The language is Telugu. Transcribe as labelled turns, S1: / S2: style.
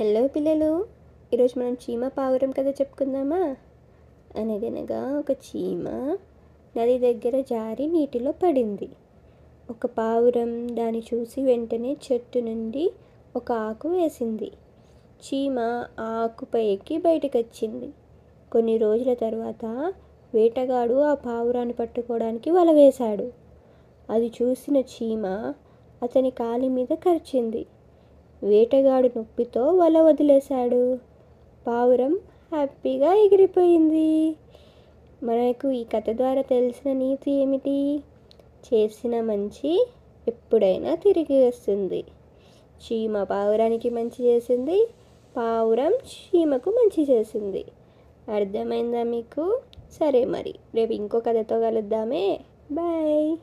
S1: హలో పిల్లలు, ఈరోజు మనం చీమ పావురం కథ చెప్పుకుందామా? అనగనగా ఒక చీమ నది దగ్గర జారి నీటిలో పడింది. ఒక పావురం దాన్ని చూసి వెంటనే చెట్టు నుండి ఒక ఆకు వేసింది. చీమ ఆ ఆకుపై ఎక్కి బయటకొచ్చింది. కొన్ని రోజుల తర్వాత వేటగాడు ఆ పావురాన్ని పట్టుకోవడానికి వల వేశాడు. అది చూసిన చీమ అతని కాలి మీద కరిచింది. వేటగాడు నొప్పితో వల వదిలేశాడు. పావురం హ్యాపీగా ఎగిరిపోయింది. మనకు ఈ కథ ద్వారా తెలిసిన నీతి ఏమిటి? చేసిన మంచి ఎప్పుడైనా తిరిగి వస్తుంది. చీమ పావురానికి మంచి చేసింది, పావురం చీమకు మంచి చేసింది. అర్థమైందా మీకు? సరే మరి రేపు ఇంకో కథతో కలుద్దామే. బాయ్.